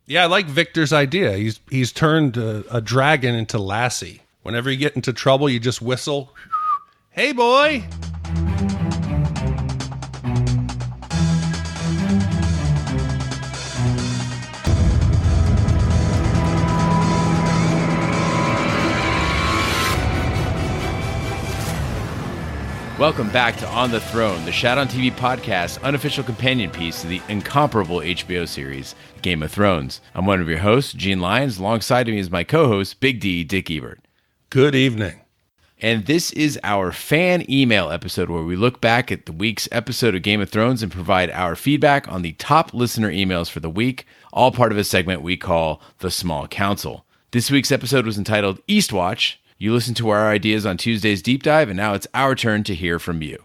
Yeah, I like Victor's idea. He's turned a dragon into Lassie. Whenever you get into trouble, you just whistle, "Hey, boy!" Welcome back to On the Throne, the Shout on TV podcast, unofficial companion piece to the incomparable HBO series, Game of Thrones. I'm one of your hosts, Gene Lyons. Alongside me is my co-host, Big D, Dick Ebert. Good evening. And this is our fan email episode where we look back at the week's episode of Game of Thrones and provide our feedback on the top listener emails for the week, all part of a segment we call The Small Council. This week's episode was entitled Eastwatch. You listened to our ideas on Tuesday's Deep Dive, and now it's our turn to hear from you.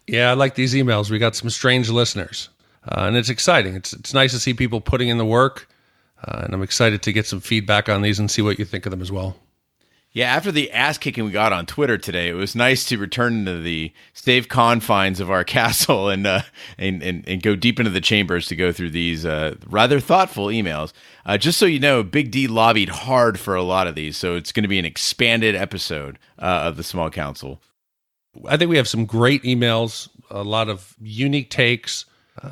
Yeah, I like these emails. We got some strange listeners, and it's exciting. It's nice to see people putting in the work, and I'm excited to get some feedback on these and see what you think of them as well. Yeah, after the ass kicking we got on Twitter today, it was nice to return to the safe confines of our castle and go deep into the chambers to go through these rather thoughtful emails. Just so you know, Big D lobbied hard for a lot of these, so it's going to be an expanded episode of the Small Council. I think we have some great emails, a lot of unique takes.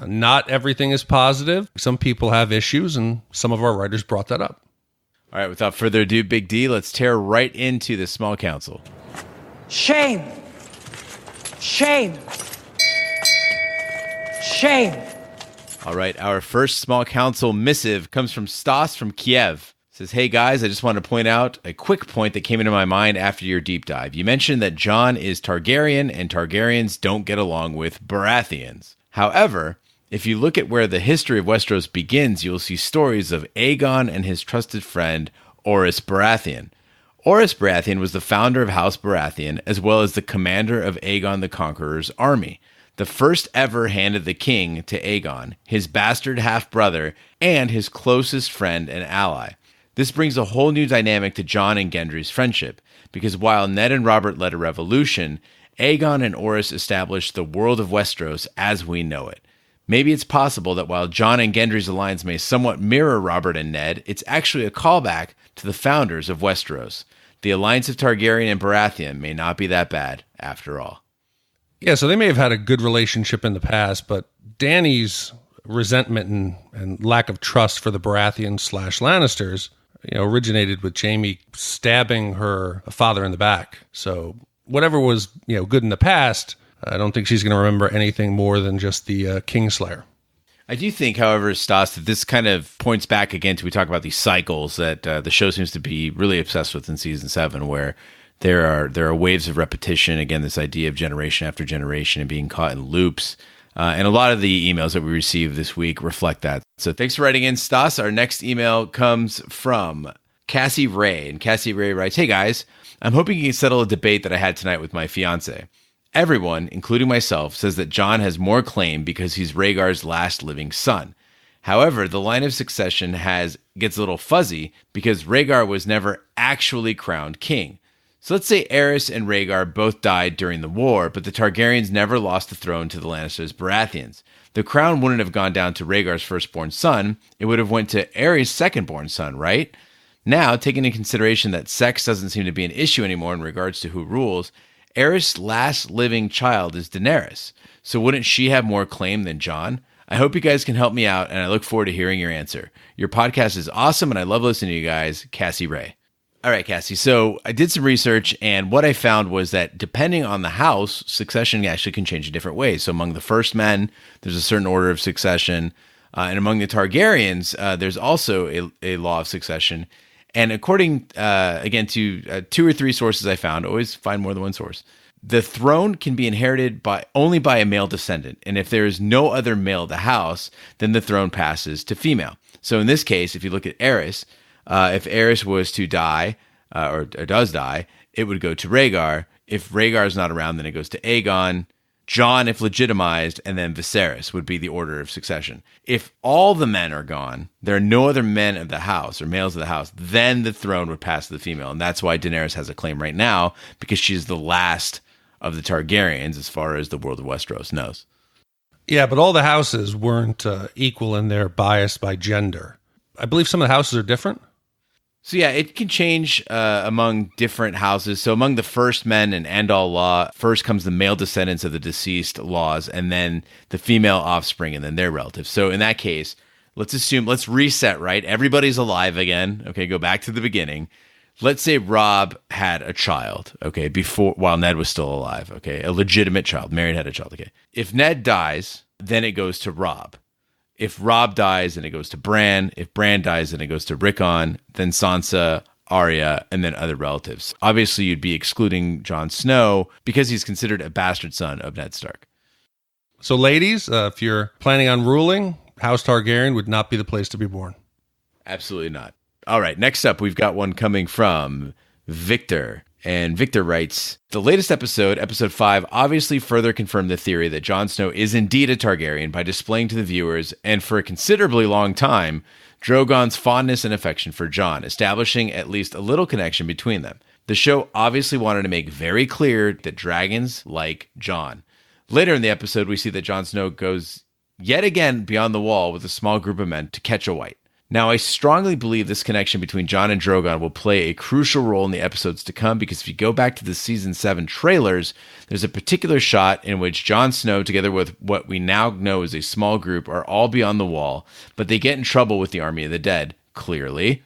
Not everything is positive. Some people have issues, and some of our writers brought that up. All right, without further ado, Big D, let's tear right into the Small Council. Shame! Shame! Shame! All right, our first Small Council missive comes from Stas from Kiev. It says, "Hey guys, I just want to point out a quick point that came into my mind after your deep dive. You mentioned that Jon is Targaryen and Targaryens don't get along with Baratheons. However, if you look at where the history of Westeros begins, you'll see stories of Aegon and his trusted friend, Orys Baratheon. Orys Baratheon was the founder of House Baratheon, as well as the commander of Aegon the Conqueror's army. The first ever hand of the king to Aegon, his bastard half-brother, and his closest friend and ally. This brings a whole new dynamic to Jon and Gendry's friendship, because while Ned and Robert led a revolution, Aegon and Orys established the world of Westeros as we know it. Maybe it's possible that while Jon and Gendry's alliance may somewhat mirror Robert and Ned, it's actually a callback to the founders of Westeros. The alliance of Targaryen and Baratheon may not be that bad after all." Yeah, so they may have had a good relationship in the past, but Dany's resentment and lack of trust for the Baratheons/Lannisters, originated with Jaime stabbing her father in the back. So whatever was, good in the past, I don't think she's going to remember anything more than just the Kingslayer. I do think, however, Stas, that this kind of points back again to we talk about these cycles that the show seems to be really obsessed with in season 7, where there are waves of repetition. Again, this idea of generation after generation and being caught in loops. And a lot of the emails that we received this week reflect that. So thanks for writing in, Stas. Our next email comes from Cassie Ray. And Cassie Ray writes, "Hey guys, I'm hoping you can settle a debate that I had tonight with my fiance. Everyone, including myself, says that Jon has more claim because he's Rhaegar's last living son. However, the line of succession gets a little fuzzy because Rhaegar was never actually crowned king. So let's say Aerys and Rhaegar both died during the war, but the Targaryens never lost the throne to the Lannisters' Baratheons. The crown wouldn't have gone down to Rhaegar's firstborn son, it would have went to Aerys' secondborn son, right? Now, taking into consideration that sex doesn't seem to be an issue anymore in regards to who rules, Aerys' last living child is Daenerys, so wouldn't she have more claim than Jon? I hope you guys can help me out, and I look forward to hearing your answer. Your podcast is awesome, and I love listening to you guys. Cassie Ray." All right, Cassie, so I did some research, and what I found was that depending on the house, succession actually can change in different ways. So among the First Men, there's a certain order of succession, and among the Targaryens, there's also a law of succession. And according, again, to 2 or 3 sources I found, always find more than one source, the throne can be inherited only by a male descendant. And if there is no other male of the house, then the throne passes to female. So in this case, if you look at Aerys, if Aerys was to die, or does die, it would go to Rhaegar. If Rhaegar is not around, then it goes to Aegon. Jon, if legitimized, and then Viserys would be the order of succession. If all the men are gone, there are no other men of the house or males of the house, then the throne would pass to the female. And that's why Daenerys has a claim right now, because she's the last of the Targaryens as far as the world of Westeros knows. Yeah, but all the houses weren't equal in their bias by gender. I believe some of the houses are different. So yeah, it can change among different houses. So among the first men in Andal law, first comes the male descendants of the deceased laws, and then the female offspring, and then their relatives. So in that case, let's reset, right? Everybody's alive again. Okay, go back to the beginning. Let's say Robb had a child, okay, while Ned was still alive, okay, a legitimate child, married, had a child, okay. If Ned dies, then it goes to Robb. If Robb dies, then it goes to Bran. If Bran dies, then it goes to Rickon, then Sansa, Arya, and then other relatives. Obviously, you'd be excluding Jon Snow because he's considered a bastard son of Ned Stark. So, ladies, if you're planning on ruling, House Targaryen would not be the place to be born. Absolutely not. All right, next up, we've got one coming from Victor. And Victor writes, the latest episode, episode 5, obviously further confirmed the theory that Jon Snow is indeed a Targaryen by displaying to the viewers, and for a considerably long time, Drogon's fondness and affection for Jon, establishing at least a little connection between them. The show obviously wanted to make very clear that dragons like Jon. Later in the episode, we see that Jon Snow goes yet again beyond the wall with a small group of men to catch a white. Now, I strongly believe this connection between Jon and Drogon will play a crucial role in the episodes to come, because if you go back to the season 7 trailers, there's a particular shot in which Jon Snow, together with what we now know as a small group, are all beyond the wall, but they get in trouble with the army of the dead, clearly.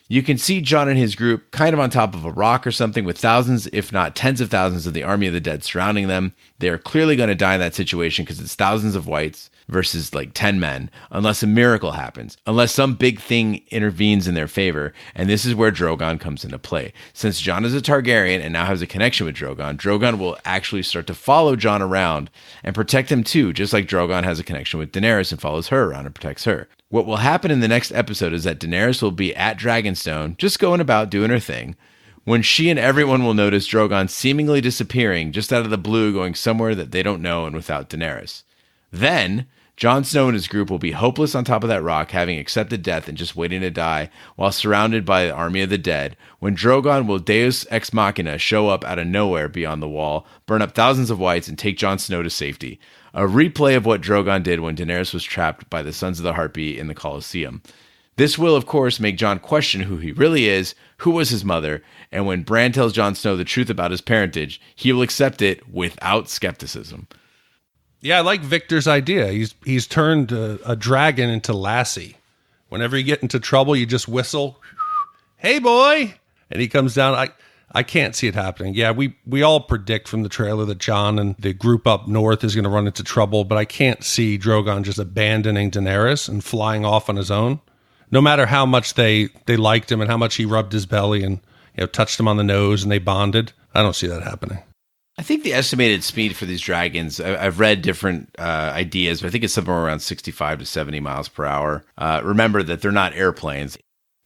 You can see Jon and his group kind of on top of a rock or something with thousands, if not tens of thousands of the army of the dead surrounding them. They are clearly going to die in that situation because it's thousands of whites versus like 10 men, unless a miracle happens, unless some big thing intervenes in their favor. And this is where Drogon comes into play. Since Jon is a Targaryen and now has a connection with Drogon, Drogon will actually start to follow Jon around and protect him too, just like Drogon has a connection with Daenerys and follows her around and protects her. What will happen in the next episode is that Daenerys will be at Dragonstone, just going about doing her thing, when she and everyone will notice Drogon seemingly disappearing just out of the blue, going somewhere that they don't know and without Daenerys. Then, Jon Snow and his group will be hopeless on top of that rock, having accepted death and just waiting to die, while surrounded by the army of the dead, when Drogon will Deus Ex Machina show up out of nowhere beyond the wall, burn up thousands of whites, and take Jon Snow to safety. A replay of what Drogon did when Daenerys was trapped by the Sons of the Harpy in the Colosseum. This will, of course, make Jon question who he really is, who was his mother, and when Bran tells Jon Snow the truth about his parentage, he will accept it without skepticism. Yeah, I like Victor's idea. He's turned a dragon into Lassie. Whenever you get into trouble, you just whistle, "Hey, boy!" and he comes down. I can't see it happening. Yeah, we all predict from the trailer that Jon and the group up north is going to run into trouble, but I can't see Drogon just abandoning Daenerys and flying off on his own. No matter how much they liked him and how much he rubbed his belly and touched him on the nose and they bonded, I don't see that happening. I think the estimated speed for these dragons, I've read different ideas, but I think it's somewhere around 65 to 70 miles per hour. Remember that they're not airplanes.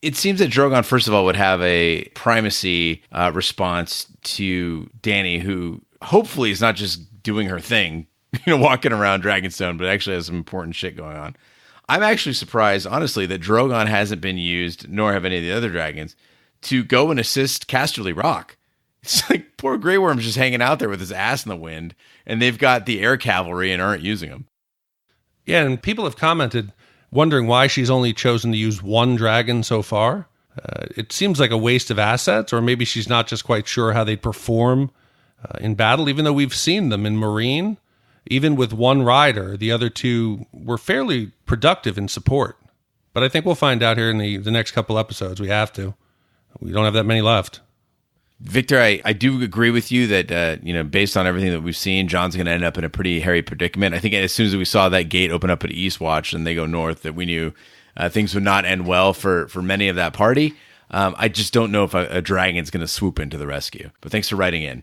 It seems that Drogon, first of all, would have a primacy response to Dany, who hopefully is not just doing her thing, walking around Dragonstone, but actually has some important shit going on. I'm actually surprised, honestly, that Drogon hasn't been used, nor have any of the other dragons, to go and assist Casterly Rock. It's like poor Grey Worm's just hanging out there with his ass in the wind, and they've got the air cavalry and aren't using them. Yeah, and people have commented, wondering why she's only chosen to use one dragon so far. It seems like a waste of assets, or maybe she's not just quite sure how they'd perform in battle, even though we've seen them in Marine. Even with one rider, the other two were fairly productive in support. But I think we'll find out here in the next couple episodes. We have to. We don't have that many left. Victor, I do agree with you that, based on everything that we've seen, Jon's going to end up in a pretty hairy predicament. I think as soon as we saw that gate open up at Eastwatch and they go north, that we knew things would not end well for many of that party. I just don't know if a dragon's going to swoop into the rescue. But thanks for writing in.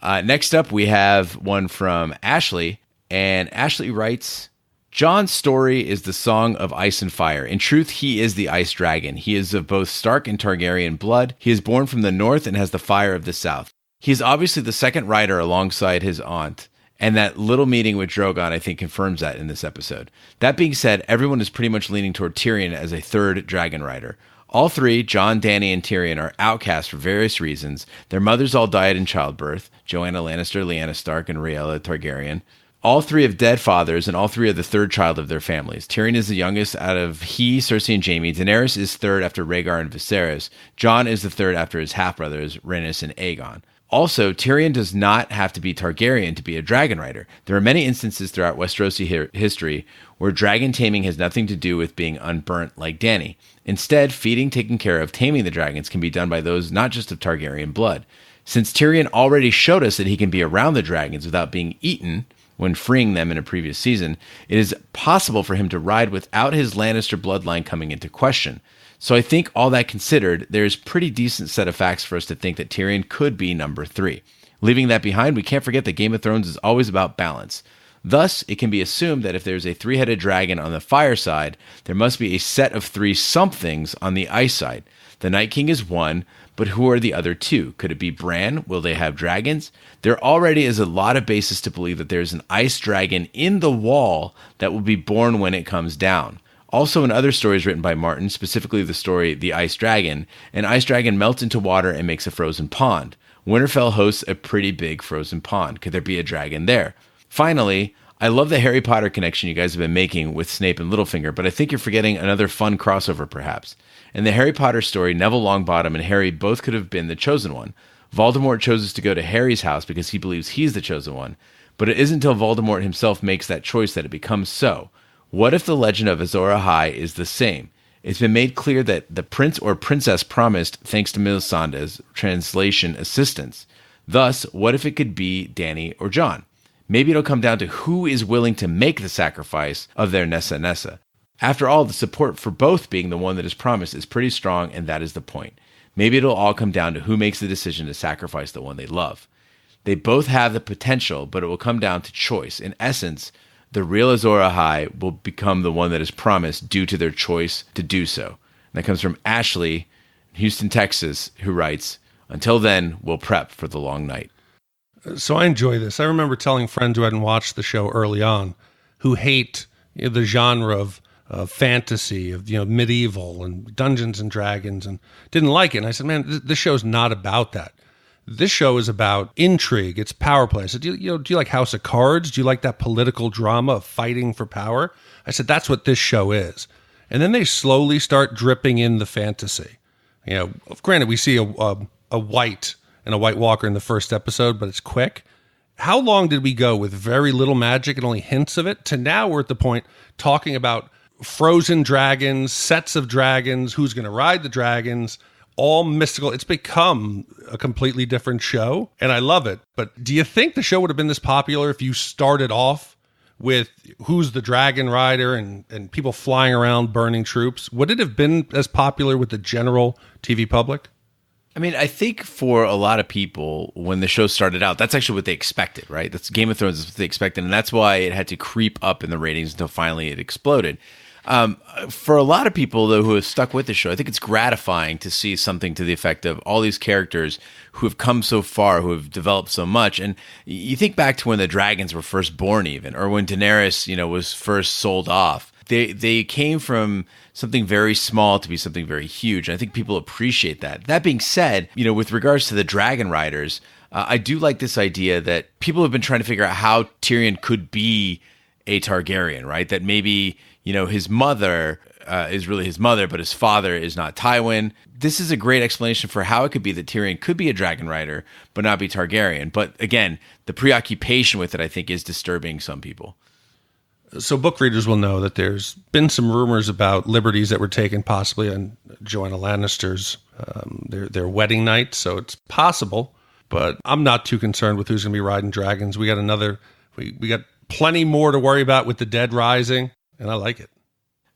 Next up, we have one from Ashley, and Ashley writes, Jon's story is the song of ice and fire. In truth, he is the ice dragon. He is of both Stark and Targaryen blood. He is born from the north and has the fire of the south. He is obviously the second rider alongside his aunt, and that little meeting with Drogon, I think, confirms that in this episode. That being said, everyone is pretty much leaning toward Tyrion as a third dragon rider. All three, Jon, Dany, and Tyrion, are outcast for various reasons. Their mothers all died in childbirth, Joanna Lannister, Lyanna Stark, and Rhaella Targaryen. All three have dead fathers, and all three are the third child of their families. Tyrion is the youngest out of Cersei, and Jaime. Daenerys is third after Rhaegar and Viserys. Jon is the third after his half-brothers, Rhaenys and Aegon. Also, Tyrion does not have to be Targaryen to be a dragon rider. There are many instances throughout Westerosi history where dragon taming has nothing to do with being unburnt like Dany. Instead, feeding, taking care of, taming the dragons can be done by those not just of Targaryen blood. Since Tyrion already showed us that he can be around the dragons without being eaten when freeing them in a previous season, it is possible for him to ride without his Lannister bloodline coming into question. So I think all that considered, there's a pretty decent set of facts for us to think that Tyrion could be number 3. Leaving that behind, we can't forget that Game of Thrones is always about balance. Thus, it can be assumed that if there's a 3-headed dragon on the fire side, there must be a set of 3 somethings on the ice side. The Night King is one, but who are the other 2? Could it be Bran? Will they have dragons? There already is a lot of basis to believe that there's an ice dragon in the wall that will be born when it comes down. Also, in other stories written by Martin, specifically the story The Ice Dragon, an ice dragon melts into water and makes a frozen pond. Winterfell hosts a pretty big frozen pond. Could there be a dragon there? Finally, I love the Harry Potter connection you guys have been making with Snape and Littlefinger, but I think you're forgetting another fun crossover perhaps. In the Harry Potter story, Neville Longbottom and Harry both could have been the chosen one. Voldemort chooses to go to Harry's house because he believes he's the chosen one, but it isn't until Voldemort himself makes that choice that it becomes so. What if the legend of Azor Ahai is the same? It's been made clear that the prince or princess promised thanks to Melisandre's translation assistance. Thus, what if it could be Dany or Jon? Maybe it'll come down to who is willing to make the sacrifice of their Nessa Nessa. After all, the support for both being the one that is promised is pretty strong, and that is the point. Maybe it'll all come down to who makes the decision to sacrifice the one they love. They both have the potential, but it will come down to choice. In essence, the real Azor Ahai will become the one that is promised due to their choice to do so. And that comes from Ashley, Houston, Texas, who writes, "Until then, we'll prep for the long night." So I enjoy this. I remember telling friends who hadn't watched the show early on, who hate the genre of fantasy, of medieval and Dungeons and Dragons, and didn't like it. And I said, man, this show's not about that. This show is about intrigue. It's power play. I said, do you like House of Cards? Do you like that political drama of fighting for power? I said, that's what this show is. And then they slowly start dripping in the fantasy. Granted, we see a white and a White Walker in the first episode, but it's quick. How long did we go with very little magic and only hints of it to now we're at the point talking about frozen dragons, sets of dragons, who's going to ride the dragons, all mystical. It's become a completely different show, and I love it. But do you think the show would have been this popular if you started off with who's the dragon rider and people flying around burning troops? Would it have been as popular with the general TV public? I mean, I think for a lot of people, when the show started out, that's actually what they expected, right? That's Game of Thrones is what they expected, and that's why it had to creep up in the ratings until finally it exploded. For a lot of people, though, who have stuck with the show, I think it's gratifying to see something to the effect of all these characters who have come so far, who have developed so much. And you think back to when the dragons were first born even, or when Daenerys, was first sold off. They came from something very small to be something very huge. And I think people appreciate that. That being said, with regards to the dragon riders, I do like this idea that people have been trying to figure out how Tyrion could be a Targaryen, right? That maybe, his mother is really his mother, but his father is not Tywin. This is a great explanation for how it could be that Tyrion could be a dragon rider, but not be Targaryen. But again, the preoccupation with it, I think, is disturbing some people. So book readers will know that there's been some rumors about liberties that were taken possibly on Joanna Lannister's their wedding night. So it's possible, but I'm not too concerned with who's going to be riding dragons. We got plenty more to worry about with the dead rising, and I like it.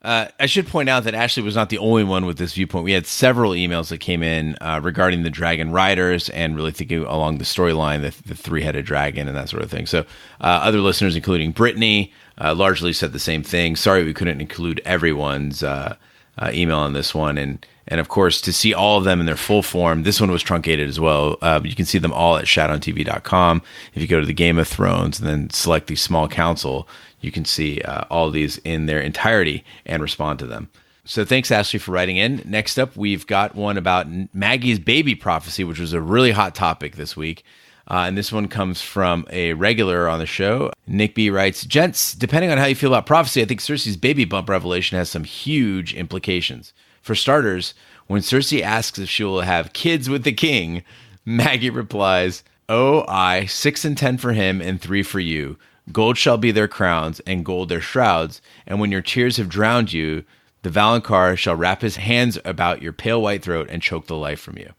I should point out that Ashley was not the only one with this viewpoint. We had several emails that came in regarding the dragon riders and really thinking along the storyline, the 3-headed dragon and that sort of thing. So other listeners, including Brittany, largely said the same thing. Sorry we couldn't include everyone's email on this one. And of course, to see all of them in their full form, this one was truncated as well. You can see them all at shadowntv.com. If you go to the Game of Thrones and then select the small council, you can see all these in their entirety and respond to them. So thanks, Ashley, for writing in. Next up, we've got one about Maggie's baby prophecy, which was a really hot topic this week. And this one comes from a regular on the show. Nick B writes, "Gents, depending on how you feel about prophecy, I think Cersei's baby bump revelation has some huge implications. For starters, when Cersei asks if she will have kids with the king, Maggie replies, 'Oh, aye, 6 and 10 for him and 3 for you. Gold shall be their crowns and gold their shrouds. And when your tears have drowned you, the Valonqar shall wrap his hands about your pale white throat and choke the life from you.'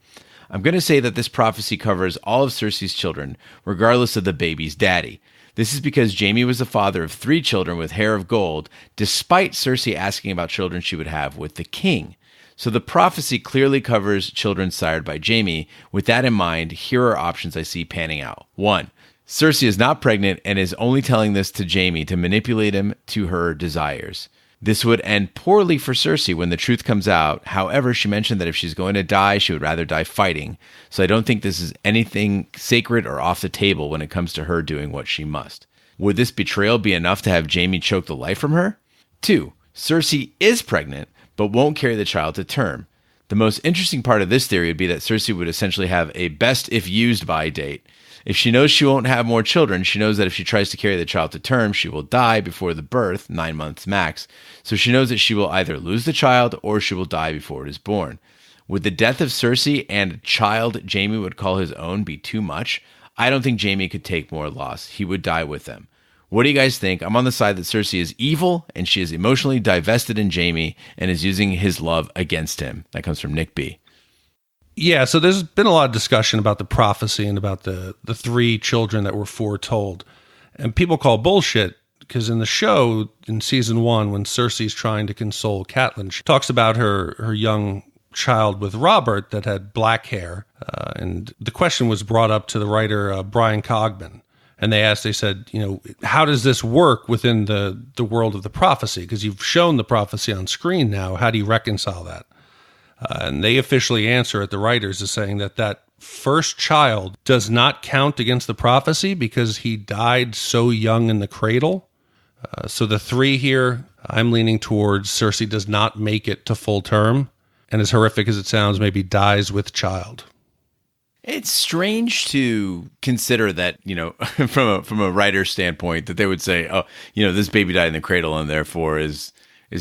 I'm going to say that this prophecy covers all of Cersei's children, regardless of the baby's daddy. This is because Jaime was the father of 3 children with hair of gold, despite Cersei asking about children she would have with the king. So the prophecy clearly covers children sired by Jaime. With that in mind, here are options I see panning out. 1. Cersei is not pregnant and is only telling this to Jaime to manipulate him to her desires. This would end poorly for Cersei when the truth comes out. However, she mentioned that if she's going to die, she would rather die fighting. So I don't think this is anything sacred or off the table when it comes to her doing what she must. Would this betrayal be enough to have Jaime choke the life from her? 2. Cersei is pregnant, but won't carry the child to term. The most interesting part of this theory would be that Cersei would essentially have a best if used by date. If she knows she won't have more children, she knows that if she tries to carry the child to term, she will die before the birth, 9 months max. So she knows that she will either lose the child or she will die before it is born. Would the death of Cersei and a child Jaime would call his own be too much? I don't think Jaime could take more loss. He would die with them. What do you guys think? I'm on the side that Cersei is evil and she is emotionally divested in Jaime and is using his love against him. That comes from Nick B. Yeah, so there's been a lot of discussion about the prophecy and about the 3 children that were foretold. And people call bullshit because in the show, in season 1, when Cersei's trying to console Catelyn, she talks about her young child with Robert that had black hair. And the question was brought up to the writer, Brian Cogman. And they said, how does this work within the world of the prophecy? Because you've shown the prophecy on screen now. How do you reconcile that? And they officially answer at the writers as saying that first child does not count against the prophecy because he died so young in the cradle. So the 3 here, I'm leaning towards Cersei does not make it to full term. And as horrific as it sounds, maybe dies with child. It's strange to consider that, from a writer's standpoint, that they would say, oh, this baby died in the cradle and therefore is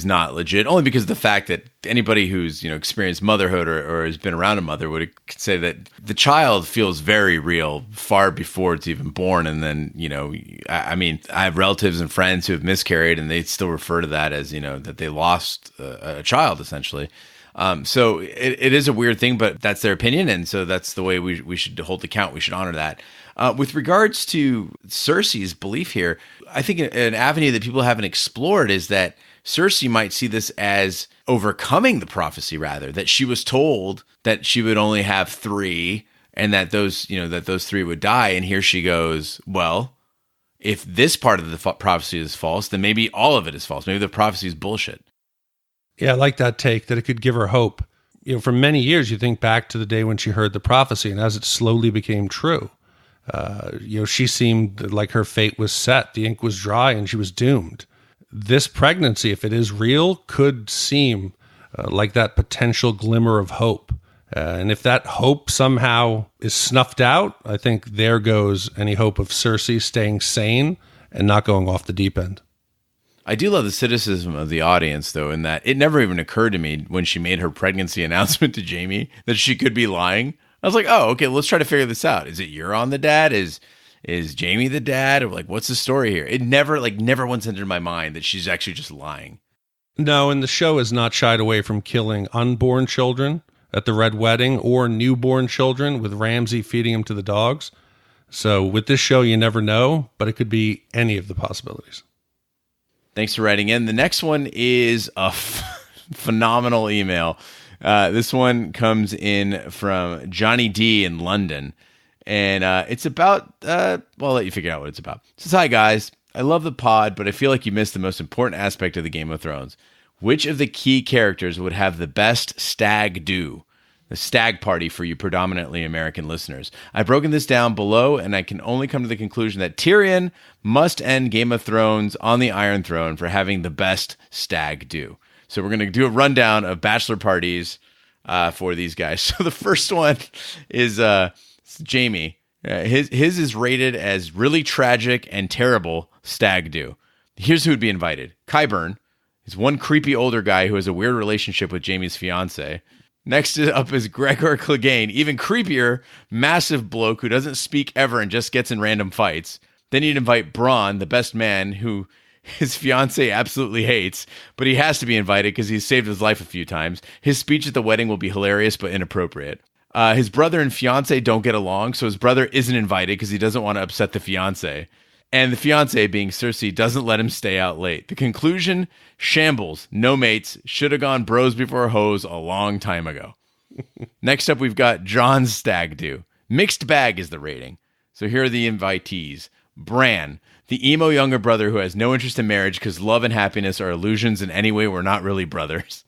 not legit, only because of the fact that anybody who's, experienced motherhood or has been around a mother would say that the child feels very real far before it's even born. And then, I have relatives and friends who have miscarried and they still refer to that as, that they lost a child essentially. So it is a weird thing, but that's their opinion. And so that's the way we should hold the count. We should honor that. With regards to Cersei's belief here, I think an avenue that people haven't explored is that Cersei might see this as overcoming the prophecy, rather, that she was told that she would only have 3 and that those 3 would die. And here she goes, well, if this part of the prophecy is false, then maybe all of it is false. Maybe the prophecy is bullshit. Yeah, I like that take, that it could give her hope. For many years, you think back to the day when she heard the prophecy, and as it slowly became true, she seemed like her fate was set. The ink was dry, and she was doomed. This pregnancy, if it is real, could seem like that potential glimmer of hope. And if that hope somehow is snuffed out, I think there goes any hope of Cersei staying sane and not going off the deep end. I do love the cynicism of the audience, though, in that it never even occurred to me when she made her pregnancy announcement to Jaime that she could be lying. I was like, oh, okay, let's try to figure this out. Is it Euron the dad? Is Jaime the dad? Or what's the story here? It never once entered my mind that she's actually just lying. No, and the show has not shied away from killing unborn children at the Red Wedding or newborn children with Ramsay feeding them to the dogs. So with this show, you never know, but it could be any of the possibilities. Thanks for writing in. The next one is a phenomenal email. This one comes in from Johnny D in London. And it's about, I'll let you figure out what it's about. It says, hi, guys. I love the pod, but I feel like you missed the most important aspect of the Game of Thrones. Which of the key characters would have the best stag do? The stag party for you predominantly American listeners. I've broken this down below, and I can only come to the conclusion that Tyrion must end Game of Thrones on the Iron Throne for having the best stag do. So we're going to do a rundown of bachelor parties for these guys. So the first one is Jaime. His is rated as really tragic and terrible stag do. Here's who would be invited. Qyburn is one creepy older guy who has a weird relationship with Jaime's fiance. Next up is Gregor Clegane, even creepier, massive bloke who doesn't speak ever and just gets in random fights. Then you'd invite Bronn, the best man, who his fiance absolutely hates, but he has to be invited because he's saved his life a few times. His speech at the wedding will be hilarious but inappropriate. His brother and fiance don't get along, so his brother isn't invited because he doesn't want to upset the fiance. And the fiance, being Cersei, doesn't let him stay out late. The conclusion, shambles, no mates, should have gone bros before hoes a long time ago. Next up, we've got Jon's stag do. Mixed bag is the rating. So here are the invitees. Bran, the emo younger brother who has no interest in marriage because love and happiness are illusions, and anyway, we're not really brothers.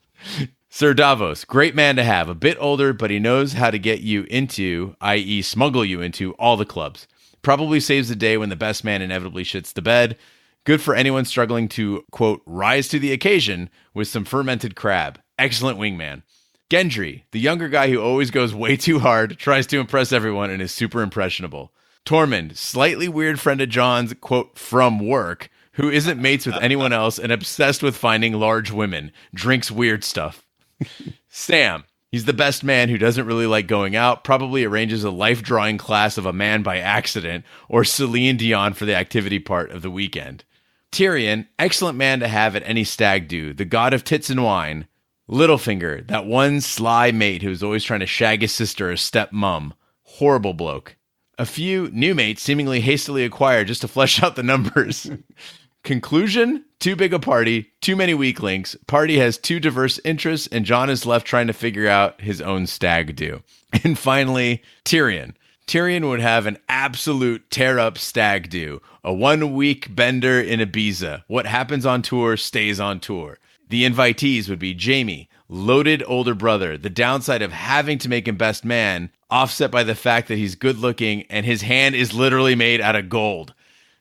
Sir Davos, great man to have, a bit older, but he knows how to get you into, i.e. smuggle you into, all the clubs. Probably saves the day when the best man inevitably shits the bed. Good for anyone struggling to, quote, rise to the occasion with some fermented crab. Excellent wingman. Gendry, the younger guy who always goes way too hard, tries to impress everyone, and is super impressionable. Tormund, slightly weird friend of Jon's, quote, from work, who isn't mates with anyone else and obsessed with finding large women. Drinks weird stuff. Sam, he's the best man who doesn't really like going out, probably arranges a life drawing class of a man by accident, or Celine Dion for the activity part of the weekend. Tyrion, excellent man to have at any stag do, the god of tits and wine. Littlefinger, that one sly mate who's always trying to shag his sister or step-mum. Horrible bloke. A few new mates seemingly hastily acquired just to flesh out the numbers. Conclusion, too big a party, too many weak links, party has too diverse interests, and Jon is left trying to figure out his own stag do. And finally, Tyrion. Tyrion would have an absolute tear-up stag do, a 1 week bender in Ibiza. What happens on tour stays on tour. The invitees would be Jaime, loaded older brother, the downside of having to make him best man, offset by the fact that he's good looking and his hand is literally made out of gold.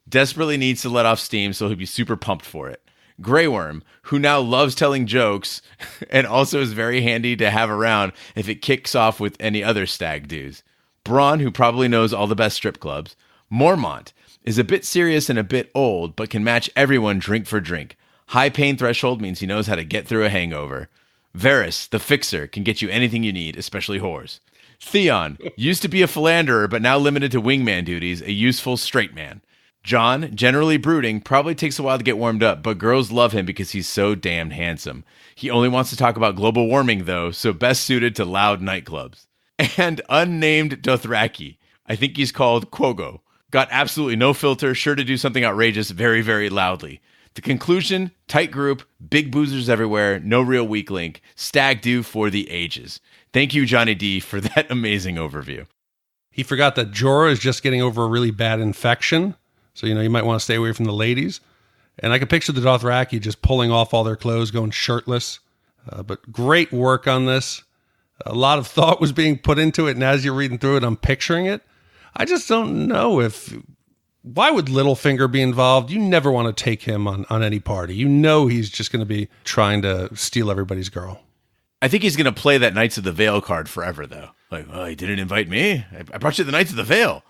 Desperately needs to let off steam, so he'll be super pumped for it. Grey Worm, who now loves telling jokes and also is very handy to have around if it kicks off with any other stag do's. Bronn, who probably knows all the best strip clubs. Mormont is a bit serious and a bit old, but can match everyone drink for drink. High pain threshold means he knows how to get through a hangover. Varys, the fixer, can get you anything you need, especially whores. Theon, used to be a philanderer, but now limited to wingman duties, a useful straight man. Jon, generally brooding, probably takes a while to get warmed up, but girls love him because he's so damned handsome. He only wants to talk about global warming, though, so best suited to loud nightclubs. And unnamed Dothraki, I think he's called Quogo. Got absolutely no filter, sure to do something outrageous very, very loudly. The conclusion, tight group, big boozers everywhere, no real weak link, stag do for the ages. Thank you, Johnny D, for that amazing overview. He forgot that Jorah is just getting over a really bad infection. So, you might want to stay away from the ladies. And I can picture the Dothraki just pulling off all their clothes, going shirtless. But great work on this. A lot of thought was being put into it. And as you're reading through it, I'm picturing it. I just don't know why would Littlefinger be involved? You never want to take him on any party. He's just going to be trying to steal everybody's girl. I think he's going to play that Knights of the Vale card forever, though. Like, oh, he didn't invite me? I brought you the Knights of the Vale.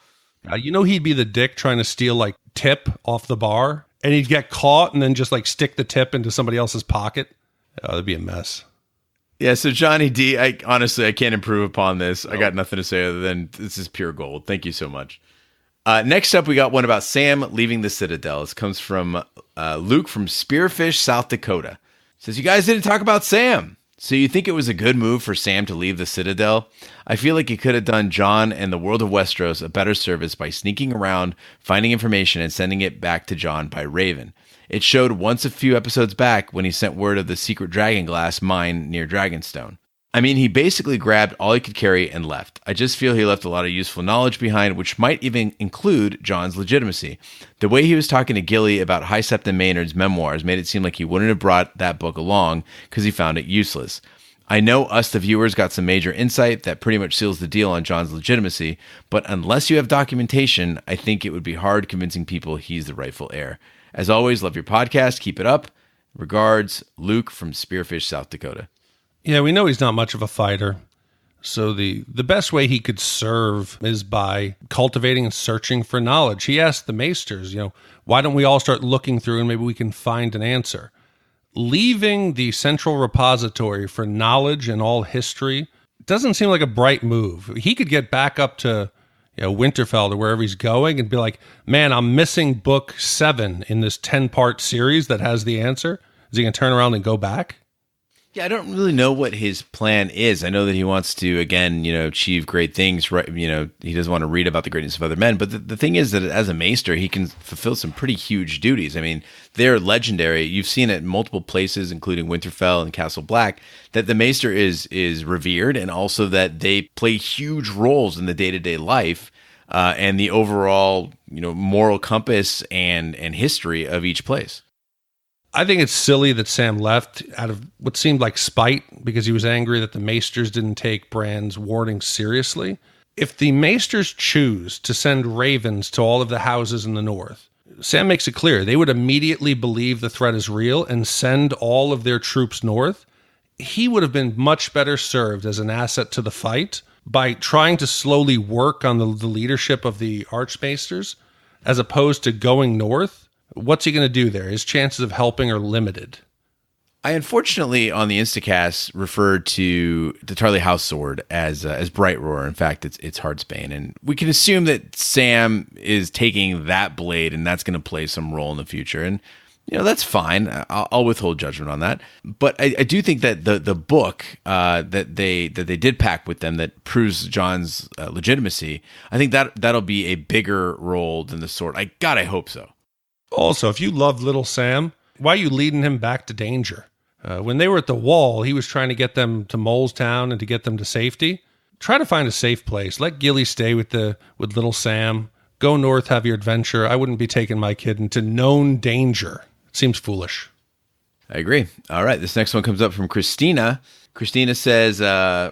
He'd be the dick trying to steal, tip off the bar, and he'd get caught and then just, stick the tip into somebody else's pocket. Oh, that'd be a mess. Yeah, so Johnny D, honestly, I can't improve upon this. I got nothing to say other than this is pure gold. Thank you so much. Next up, we got one about Sam leaving the Citadel. This comes from Luke from Spearfish, South Dakota. Says, you guys didn't talk about Sam. So you think it was a good move for Sam to leave the Citadel? I feel like he could have done Jon and the world of Westeros a better service by sneaking around, finding information, and sending it back to Jon by Raven. It showed once a few episodes back when he sent word of the secret dragonglass mine near Dragonstone. I mean, he basically grabbed all he could carry and left. I just feel he left a lot of useful knowledge behind, which might even include Jon's legitimacy. The way he was talking to Gilly about High Septon Maynard's memoirs made it seem like he wouldn't have brought that book along because he found it useless. I know us, the viewers, got some major insight that pretty much seals the deal on Jon's legitimacy, but unless you have documentation, I think it would be hard convincing people he's the rightful heir. As always, love your podcast. Keep it up. Regards, Luke from Spearfish, South Dakota. Yeah, we know he's not much of a fighter. So the best way he could serve is by cultivating and searching for knowledge. He asked the maesters, why don't we all start looking through and maybe we can find an answer? Leaving the central repository for knowledge and all history doesn't seem like a bright move. He could get back up to Winterfell or wherever he's going and be like, man, I'm missing book 7 in this 10-part series that has the answer. Is he going to turn around and go back? Yeah, I don't really know what his plan is. I know that he wants to, again, achieve great things, right? He doesn't want to read about the greatness of other men. But the thing is that as a maester, he can fulfill some pretty huge duties. I mean, they're legendary. You've seen it in multiple places, including Winterfell and Castle Black, that the maester is revered, and also that they play huge roles in the day-to-day life and the overall, moral compass and history of each place. I think it's silly that Sam left out of what seemed like spite because he was angry that the maesters didn't take Bran's warning seriously. If the maesters choose to send ravens to all of the houses in the north, Sam makes it clear they would immediately believe the threat is real and send all of their troops north. He would have been much better served as an asset to the fight by trying to slowly work on the leadership of the archmaesters as opposed to going north. What's he going to do there? His chances of helping are limited. I unfortunately, on the Instacast, referred to the Tarly House sword as Bright Roar. In fact, it's Heartsbane. And we can assume that Sam is taking that blade, and that's going to play some role in the future. And, that's fine. I'll withhold judgment on that. But I do think that the book that they did pack with them that proves Jon's legitimacy, I think that'll be a bigger role than the sword. I hope so. Also, if you love little Sam, why are you leading him back to danger? When they were at the wall, he was trying to get them to Molestown and to get them to safety. Try to find a safe place. Let Gilly stay with little Sam. Go north, have your adventure. I wouldn't be taking my kid into known danger. It seems foolish. I agree. All right, this next one comes up from Christina. Christina says,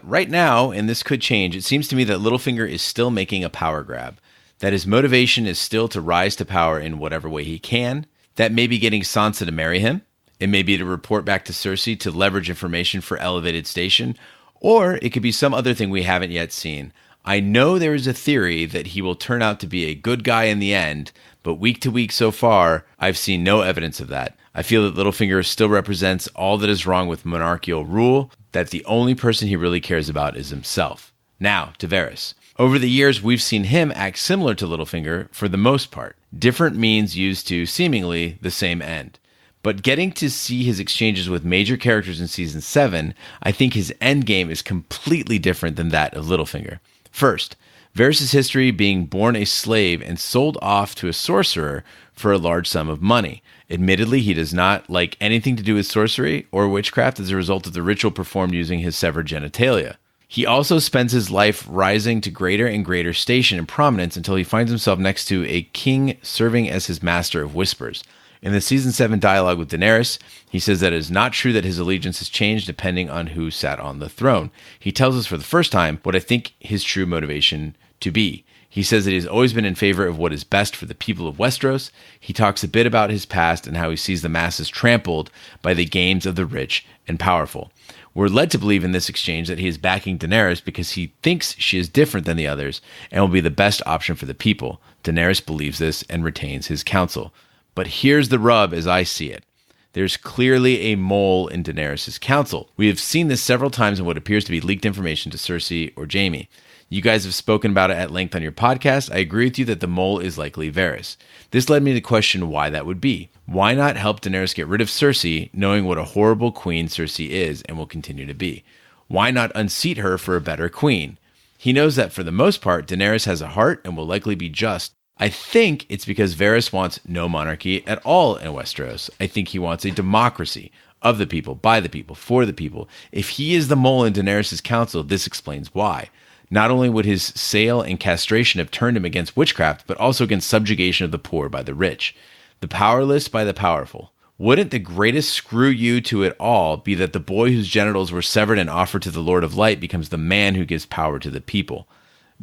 right now, and this could change, it seems to me that Littlefinger is still making a power grab. That his motivation is still to rise to power in whatever way he can. That may be getting Sansa to marry him. It may be to report back to Cersei to leverage information for elevated station. Or it could be some other thing we haven't yet seen. I know there is a theory that he will turn out to be a good guy in the end, but week to week so far, I've seen no evidence of that. I feel that Littlefinger still represents all that is wrong with monarchical rule, that the only person he really cares about is himself. Now, to Varys. Over the years, we've seen him act similar to Littlefinger for the most part, different means used to seemingly the same end. But getting to see his exchanges with major characters in Season 7, I think his endgame is completely different than that of Littlefinger. First, Varys' history being born a slave and sold off to a sorcerer for a large sum of money. Admittedly, he does not like anything to do with sorcery or witchcraft as a result of the ritual performed using his severed genitalia. He also spends his life rising to greater and greater station and prominence until he finds himself next to a king serving as his master of whispers. In the Season 7 dialogue with Daenerys, he says that it is not true that his allegiance has changed depending on who sat on the throne. He tells us for the first time what I think his true motivation to be. He says that he has always been in favor of what is best for the people of Westeros. He talks a bit about his past and how he sees the masses trampled by the games of the rich and powerful. We're led to believe in this exchange that he is backing Daenerys because he thinks she is different than the others and will be the best option for the people. Daenerys believes this and retains his counsel. But here's the rub as I see it. There's clearly a mole in Daenerys' counsel. We have seen this several times in what appears to be leaked information to Cersei or Jaime. You guys have spoken about it at length on your podcast. I agree with you that the mole is likely Varys. This led me to question why that would be. Why not help Daenerys get rid of Cersei, knowing what a horrible queen Cersei is and will continue to be? Why not unseat her for a better queen? He knows that for the most part, Daenerys has a heart and will likely be just. I think it's because Varys wants no monarchy at all in Westeros. I think he wants a democracy of the people, by the people, for the people. If he is the mole in Daenerys' council, this explains why. Not only would his sale and castration have turned him against witchcraft, but also against subjugation of the poor by the rich, the powerless by the powerful. Wouldn't the greatest screw you to it all be that the boy whose genitals were severed and offered to the Lord of Light becomes the man who gives power to the people?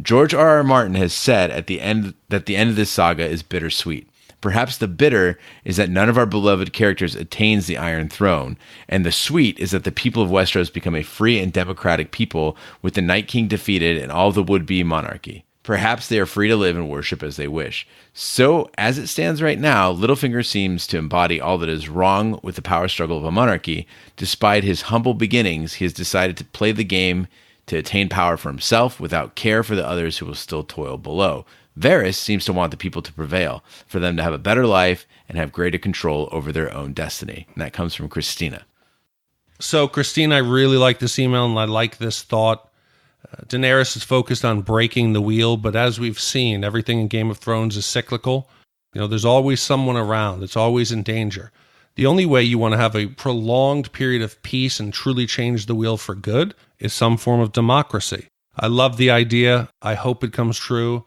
George R.R. Martin has said at the end that the end of this saga is bittersweet. Perhaps the bitter is that none of our beloved characters attains the Iron Throne, and the sweet is that the people of Westeros become a free and democratic people with the Night King defeated and all the would-be monarchy. Perhaps they are free to live and worship as they wish. So, as it stands right now, Littlefinger seems to embody all that is wrong with the power struggle of a monarchy. Despite his humble beginnings, he has decided to play the game to attain power for himself without care for the others who will still toil below. Varys seems to want the people to prevail, for them to have a better life and have greater control over their own destiny. And that comes from Christina. So, Christina, I really like this email and I like this thought. Daenerys is focused on breaking the wheel, but as we've seen, everything in Game of Thrones is cyclical. There's always someone around. It's always in danger. The only way you want to have a prolonged period of peace and truly change the wheel for good is some form of democracy. I love the idea. I hope it comes true.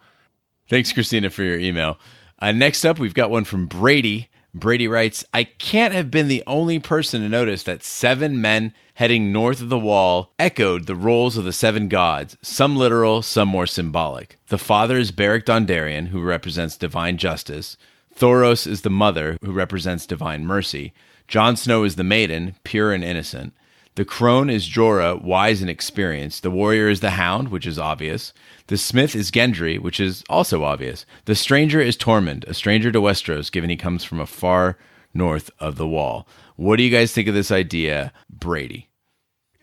Thanks, Christina, for your email. Next up, we've got one from Brady. Brady writes, I can't have been the only person to notice that 7 men heading north of the wall echoed the roles of the 7 gods, some literal, some more symbolic. The father is Beric Dondarrion, who represents divine justice. Thoros is the mother, who represents divine mercy. Jon Snow is the maiden, pure and innocent. The crone is Jorah, wise and experienced. The warrior is the hound, which is obvious. The smith is Gendry, which is also obvious. The stranger is Tormund, a stranger to Westeros, given he comes from a far north of the wall. What do you guys think of this idea, Brady?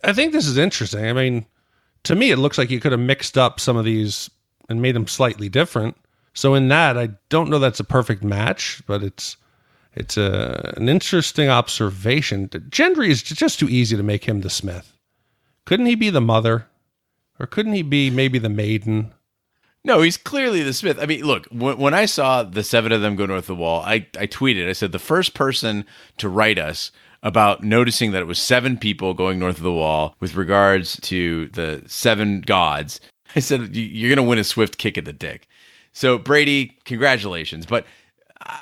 I think this is interesting. I mean, to me, it looks like you could have mixed up some of these and made them slightly different. So in that, I don't know that's a perfect match, but it's an interesting observation. Gendry is just too easy to make him the smith. Couldn't he be the mother? Or couldn't he be maybe the maiden? No, he's clearly the smith. I mean, look, when I saw the 7 of them go north of the wall, I tweeted, I said, the first person to write us about noticing that it was 7 people going north of the wall with regards to the 7 gods, I said, you're going to win a swift kick at the dick. So, Brady, congratulations. But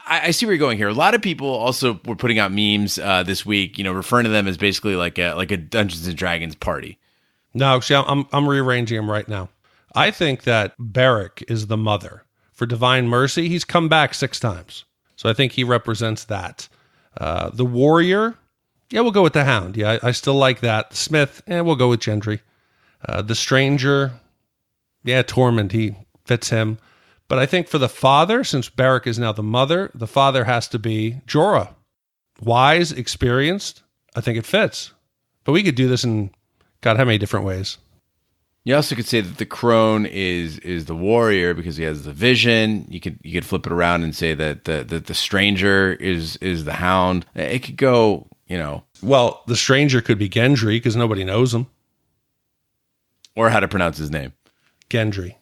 I see where you're going here. A lot of people also were putting out memes this week, referring to them as basically like a Dungeons and Dragons party. No, actually, I'm rearranging them right now. I think that Beric is the mother. For divine mercy, he's come back 6 times. So I think he represents that. The warrior, yeah, we'll go with the hound. Yeah, I still like that. The smith, we'll go with Gendry. The stranger, yeah, Tormund, he fits him. But I think for the father, since Beric is now the mother, the father has to be Jorah. Wise, experienced, I think it fits. But we could do this in, God, how many different ways? You also could say that the crone is the warrior because he has the vision. You could flip it around and say that the stranger is the hound. It could go, Well, the stranger could be Gendry because nobody knows him. Or how to pronounce his name. Gendry.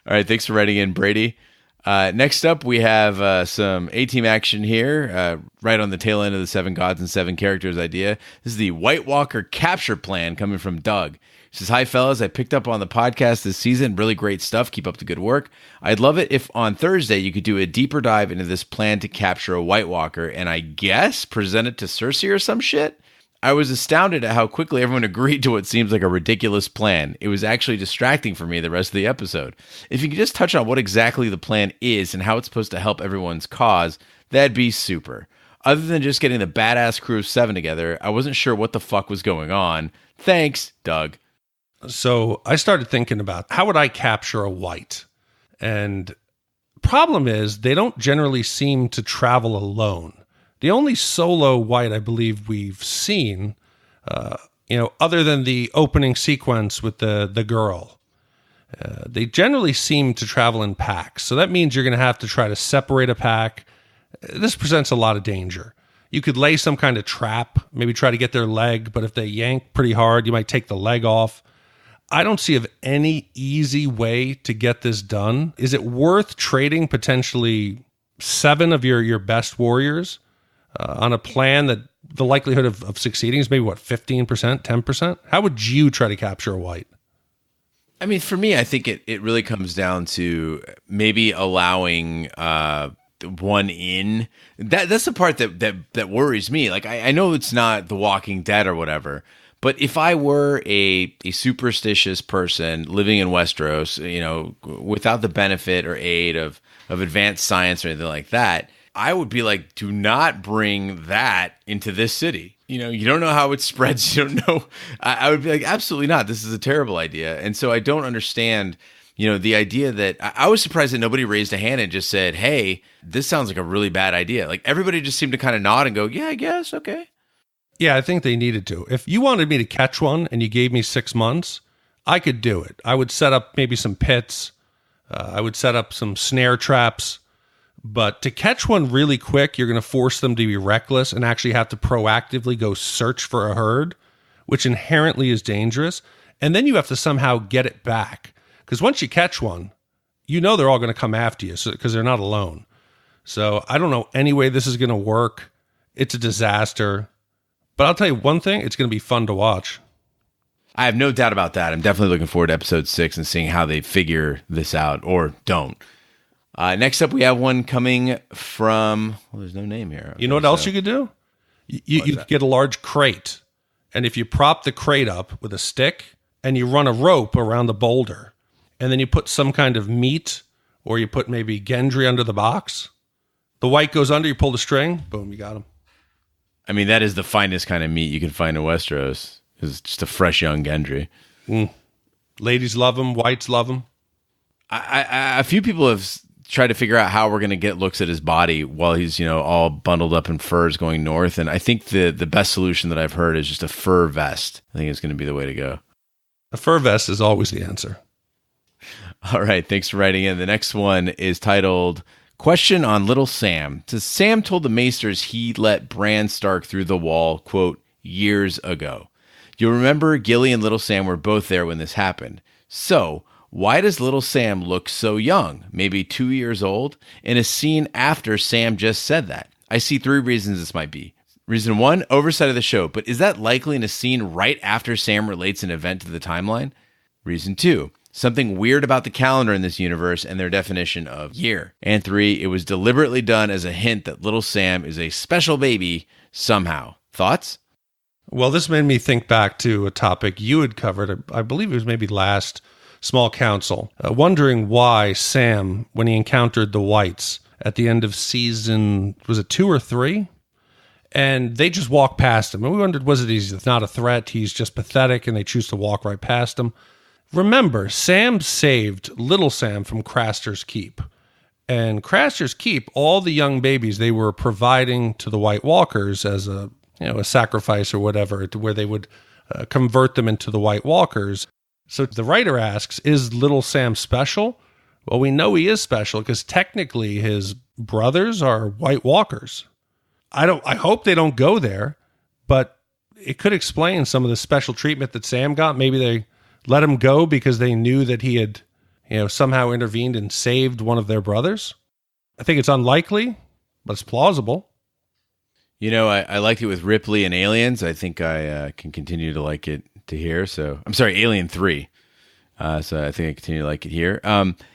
All right, thanks for writing in, Brady. Next up, we have some A-Team action here, right on the tail end of the 7 gods and 7 characters idea. This is the White Walker capture plan coming from Doug. He says, hi, fellas. I picked up on the podcast this season. Really great stuff. Keep up the good work. I'd love it if on Thursday you could do a deeper dive into this plan to capture a White Walker and I guess present it to Cersei or some shit. I was astounded at how quickly everyone agreed to what seems like a ridiculous plan. It was actually distracting for me the rest of the episode. If you could just touch on what exactly the plan is and how it's supposed to help everyone's cause, that'd be super. Other than just getting the badass crew of 7 together, I wasn't sure what the fuck was going on. Thanks, Doug. So I started thinking about how would I capture a white? And problem is they don't generally seem to travel alone. The only solo white I believe we've seen, other than the opening sequence with the girl, they generally seem to travel in packs. So that means you're going to have to try to separate a pack. This presents a lot of danger. You could lay some kind of trap, maybe try to get their leg, but if they yank pretty hard, you might take the leg off. I don't see of any easy way to get this done. Is it worth trading potentially 7 of your best warriors on a plan that the likelihood of succeeding is maybe, 15%, 10%? How would you try to capture a white? I mean, for me, I think it really comes down to maybe allowing one in. That's the part that worries me. Like, I know it's not The Walking Dead or whatever, but if I were a superstitious person living in Westeros, without the benefit or aid of of advanced science or anything like that, I would be like, do not bring that into this city. You know, you don't know how it spreads. You don't know. I would be like, absolutely not. This is a terrible idea. And so I don't understand, you know, the idea that I was surprised that nobody raised a hand and just said, hey, this sounds like a really bad idea. Like everybody just seemed to kind of nod and go, yeah, I guess. Okay. Yeah, I think they needed to. If you wanted me to catch one and you gave me 6 months, I could do it. I would set up maybe some pits. I would set up some snare traps. But to catch one really quick, you're going to force them to be reckless and actually have to proactively go search for a herd, which inherently is dangerous. And then you have to somehow get it back. Because once you catch one, you know they're all going to come after you because they're not alone. So I don't know any way this is going to work. It's a disaster. But I'll tell you one thing, it's going to be fun to watch. I have no doubt about that. I'm definitely looking forward to episode 6 and seeing how they figure this out or don't. Next up, we have one coming from, well, there's no name here. Okay, you know what else you could do? You could get a large crate. And if you prop the crate up with a stick and you run a rope around the boulder, and then you put some kind of meat or you put maybe Gendry under the box, the white goes under, you pull the string, boom, you got him. I mean, that is the finest kind of meat you can find in Westeros. It's just a fresh young Gendry. Ladies love him. Whites love him. A few people have tried to figure out how we're going to get looks at his body while he's, you know, all bundled up in furs going north. And I think the best solution that I've heard is just a fur vest. I think it's going to be the way to go. A fur vest is always the answer. All right. Thanks for writing in. The next one is titled Question on Little Sam. It says, Sam told the Maesters he let Bran Stark through the wall, quote, years ago. You'll remember Gilly and Little Sam were both there when this happened. So, why does Little Sam look so young, maybe 2 years old, in a scene after Sam just said that? I see 3 reasons this might be. Reason 1, oversight of the show, but is that likely in a scene right after Sam relates an event to the timeline? Reason 2, something weird about the calendar in this universe and their definition of year. And 3, it was deliberately done as a hint that Little Sam is a special baby somehow. Thoughts? Well, this made me think back to a topic you had covered. I believe it was maybe last Small Council, wondering why Sam, when he encountered the Whites at the end of season, was it 2 or 3? And they just walked past him. And we wondered, was it he's not a threat? He's just pathetic, and they choose to walk right past him. Remember, Sam saved Little Sam from Craster's Keep. And Craster's Keep, all the young babies they were providing to the White Walkers as a sacrifice or whatever, to where they would convert them into the White Walkers. So the writer asks, is Little Sam special? Well, we know he is special because technically his brothers are White Walkers. I hope they don't go there, but it could explain some of the special treatment that Sam got. Maybe they let him go because they knew that he had, somehow intervened and saved one of their brothers. I think it's unlikely, but it's plausible. I liked it with Ripley and Aliens. I think I can continue to like it to here. So I'm sorry, Alien 3. So I think I continue to like it here.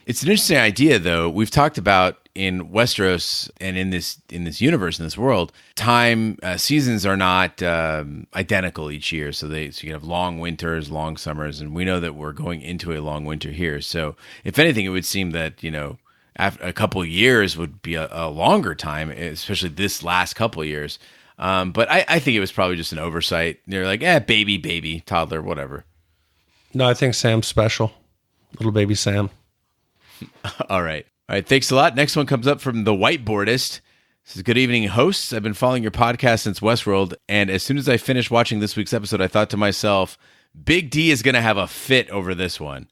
It's an interesting idea, though. We've talked about in Westeros and in this universe, in this world, time seasons are not identical each year. So you have long winters, long summers, and we know that we're going into a long winter here. So if anything, it would seem that after a couple of years would be a longer time, especially this last couple of years. But I think it was probably just an oversight. They're like, baby, toddler, whatever. No, I think Sam's special. Little baby Sam. All right. Thanks a lot. Next one comes up from the Whiteboardist. This is good evening, hosts. I've been following your podcast since Westworld, and as soon as I finished watching this week's episode, I thought to myself, Big D is going to have a fit over this one.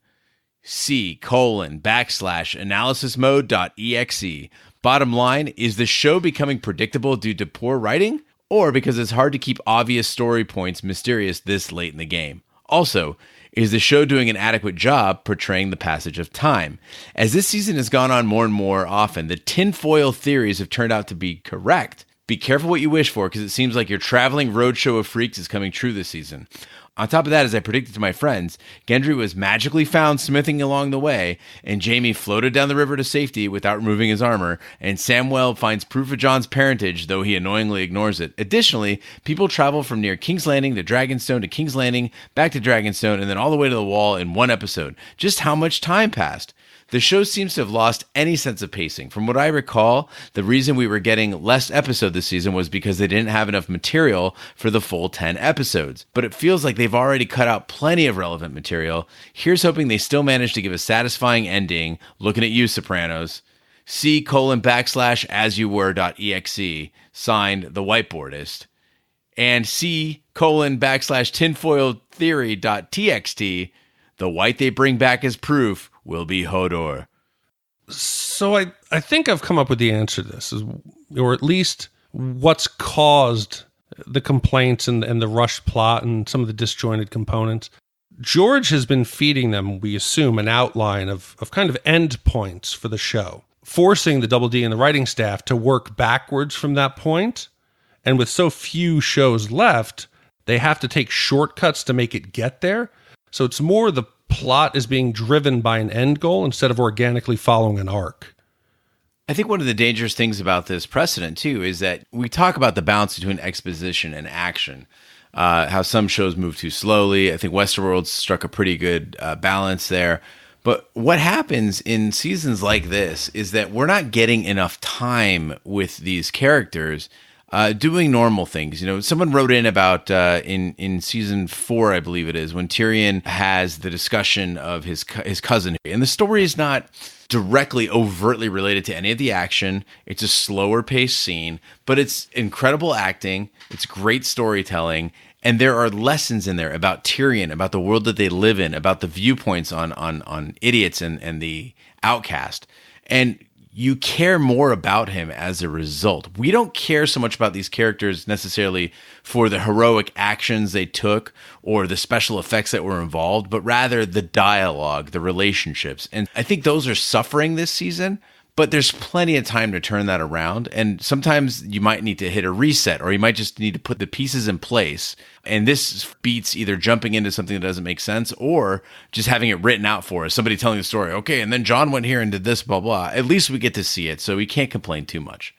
C:/analysismode.exe. Bottom line, is the show becoming predictable due to poor writing, or because it's hard to keep obvious story points mysterious this late in the game? Also, is the show doing an adequate job portraying the passage of time? As this season has gone on more and more often, the tinfoil theories have turned out to be correct. Be careful what you wish for, because it seems like your traveling roadshow of freaks is coming true this season. On top of that, as I predicted to my friends, Gendry was magically found smithing along the way, and Jaime floated down the river to safety without removing his armor, and Samwell finds proof of Jon's parentage, though he annoyingly ignores it. Additionally, people travel from near King's Landing to Dragonstone to King's Landing, back to Dragonstone, and then all the way to the Wall in one episode. Just how much time passed? The show seems to have lost any sense of pacing. From what I recall, the reason we were getting less episode this season was because they didn't have enough material for the full 10 episodes. But it feels like they've already cut out plenty of relevant material. Here's hoping they still manage to give a satisfying ending. Looking at you, Sopranos. C://asyouwere.exe, signed The Whiteboardist. And C://tinfoiltheory.txt, the white they bring back as proof will be Hodor. So I think I've come up with the answer to this, or at least what's caused the complaints and the rushed plot and some of the disjointed components. George has been feeding them, we assume, an outline of kind of end points for the show, forcing the Double D and the writing staff to work backwards from that point. And with so few shows left, they have to take shortcuts to make it get there. So it's more the plot is being driven by an end goal instead of organically following an arc. I think one of the dangerous things about this precedent, too, is that we talk about the balance between exposition and action, how some shows move too slowly. I think Westeros struck a pretty good balance there. But what happens in seasons like this is that we're not getting enough time with these characters doing normal things. You know, someone wrote in about in season 4, I believe it is, when Tyrion has the discussion of his cousin, and the story is not directly overtly related to any of the action. It's a slower paced scene, but it's incredible acting. It's great storytelling. And there are lessons in there about Tyrion, about the world that they live in, about the viewpoints on idiots and the outcast. And you care more about him as a result. We don't care so much about these characters necessarily for the heroic actions they took or the special effects that were involved, but rather the dialogue, the relationships. And I think those are suffering this season, but there's plenty of time to turn that around. And sometimes you might need to hit a reset, or you might just need to put the pieces in place. And this beats either jumping into something that doesn't make sense or just having it written out for us. Somebody telling the story. Okay, and then John went here and did this, blah, blah. At least we get to see it, so we can't complain too much.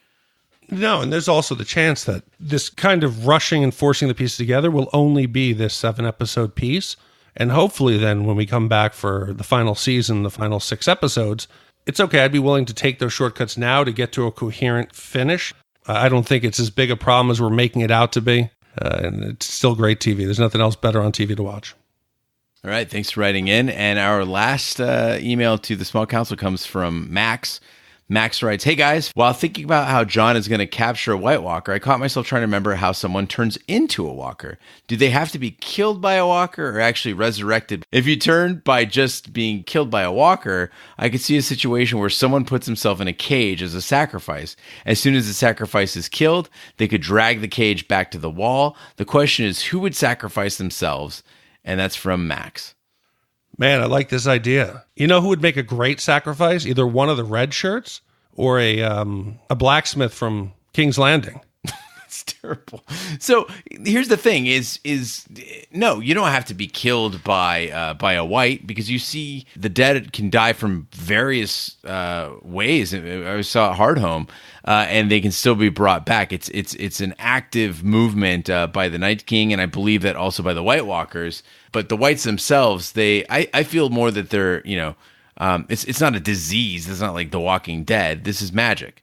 No, and there's also the chance that this kind of rushing and forcing the pieces together will only be this 7-episode piece. And hopefully then when we come back for the final season, the final 6 episodes, it's okay. I'd be willing to take those shortcuts now to get to a coherent finish. I don't think it's as big a problem as we're making it out to be. And it's still great TV. There's nothing else better on TV to watch. All right. Thanks for writing in. And our last email to the Small Council comes from Max. Max writes, "Hey guys, while thinking about how Jon is going to capture a White Walker, I caught myself trying to remember how someone turns into a Walker. Do they have to be killed by a Walker or actually resurrected? If you turn by just being killed by a Walker, I could see a situation where someone puts himself in a cage as a sacrifice. As soon as the sacrifice is killed, they could drag the cage back to the wall. The question is, who would sacrifice themselves?" And that's from Max. Man, I like this idea. You know who would make a great sacrifice? Either one of the red shirts or a blacksmith from King's Landing. It's terrible. So here's the thing: is no, you don't have to be killed by a white, because you see the dead can die from various ways. I saw at Hardhome, and they can still be brought back. It's an active movement by the Night King, and I believe that also by the White Walkers. But the whites themselves, I feel more that they're, it's not a disease. It's not like The Walking Dead. This is magic.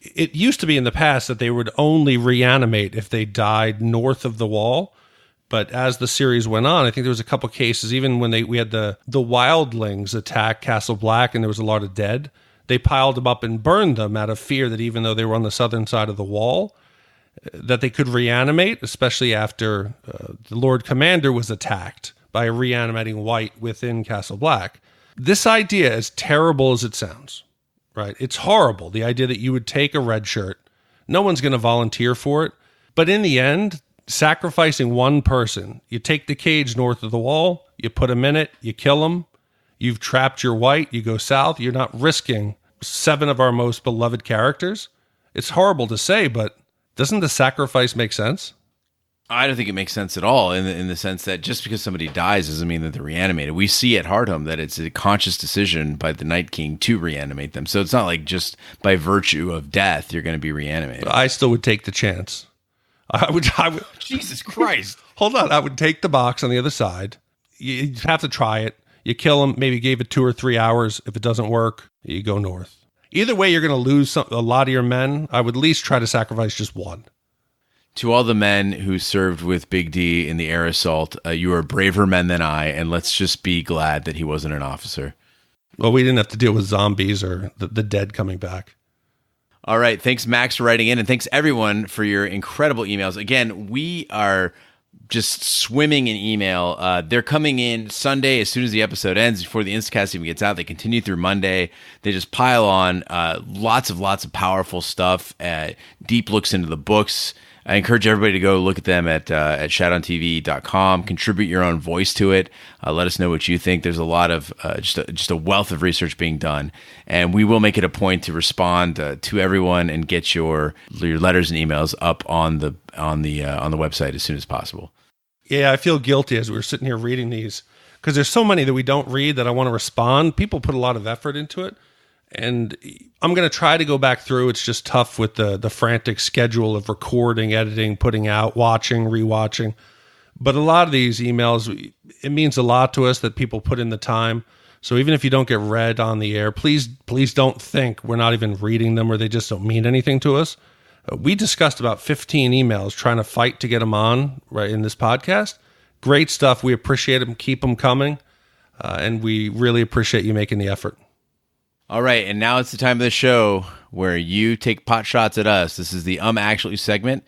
It used to be in the past that they would only reanimate if they died north of the wall. But as the series went on, I think there was a couple cases, even when we had the wildlings attack Castle Black and there was a lot of dead, they piled them up and burned them out of fear that even though they were on the southern side of the wall, that they could reanimate, especially after the Lord Commander was attacked by a reanimating white within Castle Black. This idea, as terrible as it sounds, right? It's horrible. The idea that you would take a red shirt, no one's going to volunteer for it. But in the end, sacrificing one person, you take the cage north of the wall, you put him in it, you kill him, you've trapped your white, you go south, you're not risking 7 of our most beloved characters. It's horrible to say, but doesn't the sacrifice make sense? I don't think it makes sense at all in the sense that just because somebody dies doesn't mean that they're reanimated. We see at Hardhome that it's a conscious decision by the Night King to reanimate them. So it's not like just by virtue of death you're going to be reanimated. But I still would take the chance. I would Jesus Christ. Hold on. I would take the box on the other side. You'd have to try it. You kill him, maybe give it 2 or 3 hours. If it doesn't work, you go north. Either way, you're going to lose a lot of your men. I would at least try to sacrifice just one. To all the men who served with Big D in the air assault, you are braver men than I, and let's just be glad that he wasn't an officer. Well, we didn't have to deal with zombies or the dead coming back. All right. Thanks, Max, for writing in, and thanks, everyone, for your incredible emails. Again, we are just swimming in email. They're coming in Sunday as soon as the episode ends, before the Instacast even gets out. They continue through Monday. They just pile on lots of powerful stuff, deep looks into the books. I encourage everybody to go look at them at shadowntv.com. Contribute your own voice to it. Let us know what you think. There's a lot of just a wealth of research being done, and we will make it a point to respond to everyone and get your letters and emails up on the website as soon as possible. Yeah, I feel guilty as we were sitting here reading these, because there's so many that we don't read that I want to respond. People put a lot of effort into it. And I'm going to try to go back through. It's just tough with the frantic schedule of recording, editing, putting out, watching, rewatching. But a lot of these emails, it means a lot to us that people put in the time. So even if you don't get read on the air, please don't think we're not even reading them or they just don't mean anything to us. We discussed about 15 emails trying to fight to get them on right in this podcast. Great stuff. We appreciate them. Keep them coming. And we really appreciate you making the effort. All right, and now it's the time of the show where you take pot shots at us. This is the Actually segment.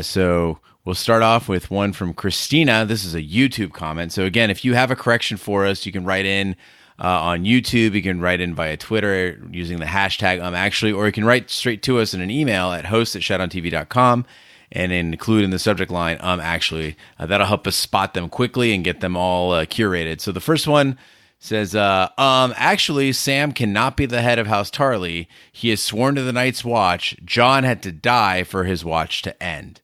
So we'll start off with one from Christina. This is a YouTube comment. So again, if you have a correction for us, you can write in on YouTube. You can write in via Twitter using the hashtag Actually, or you can write straight to us in an email at host@shadowntv.com and include in the subject line Actually. That'll help us spot them quickly and get them all curated. So the first one says, actually, Sam cannot be the head of House Tarly. He is sworn to the Night's Watch. Jon had to die for his watch to end.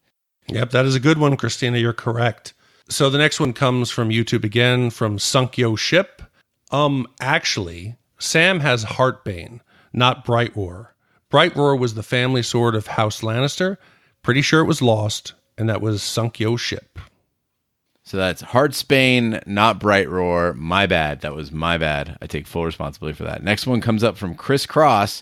Yep, that is a good one, Christina. You're correct. So the next one comes from YouTube again, from Sunk Yo Ship. Actually, Sam has Heartbane, not Bright Roar. Bright Roar was the family sword of House Lannister. Pretty sure it was lost, and that was Sunk Yo Ship. So that's Heartsbane, not Bright Roar. My bad. That was my bad. I take full responsibility for that. Next one comes up from Chris Cross.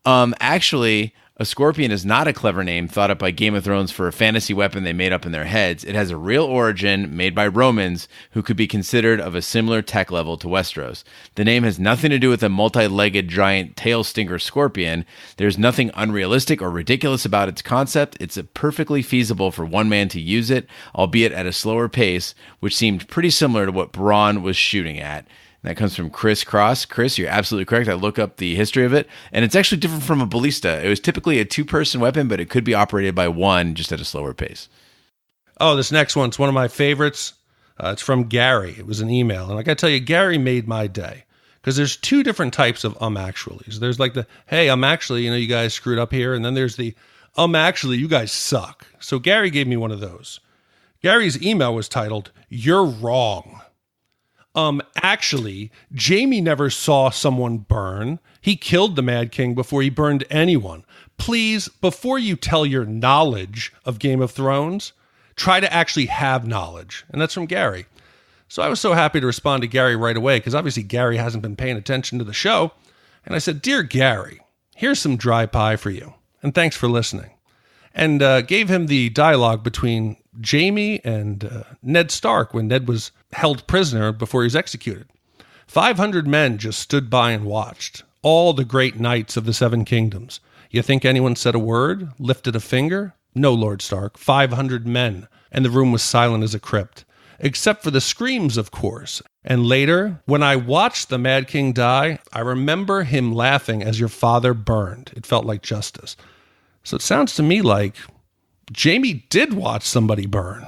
Actually, a scorpion is not a clever name thought up by Game of Thrones for a fantasy weapon they made up in their heads. It has a real origin made by Romans who could be considered of a similar tech level to Westeros. The name has nothing to do with a multi-legged giant tail stinger scorpion. There's nothing unrealistic or ridiculous about its concept. It's perfectly feasible for one man to use it, albeit at a slower pace, which seemed pretty similar to what Bronn was shooting at. That comes from Chris Cross. Chris, you're absolutely correct. I look up the history of it, and it's actually different from a ballista. It was typically a two-person weapon, but it could be operated by one, just at a slower pace. Oh, this next one's one of my favorites. It's from Gary. It was an email. And I got to tell you, Gary made my day. Because there's two different types of actuallys. There's like the, hey, actually, you guys screwed up here. And then there's the, actually, you guys suck. So Gary gave me one of those. Gary's email was titled, "You're wrong. Actually, Jaime never saw someone burn. He killed the Mad King before he burned anyone. Please, before you tell your knowledge of Game of Thrones, try to actually have knowledge." And that's from Gary. So I was so happy to respond to Gary right away, because obviously Gary hasn't been paying attention to the show. And I said, "Dear Gary, here's some dry pie for you. And thanks for listening." And gave him the dialogue between Jaime and Ned Stark when Ned was held prisoner before he was executed. 500 men just stood by and watched. All the great knights of the Seven Kingdoms. You think anyone said a word? Lifted a finger? No, Lord Stark. 500 men. And the room was silent as a crypt. Except for the screams, of course. And later, when I watched the Mad King die, I remember him laughing as your father burned. It felt like justice. So it sounds to me like Jaime did watch somebody burn.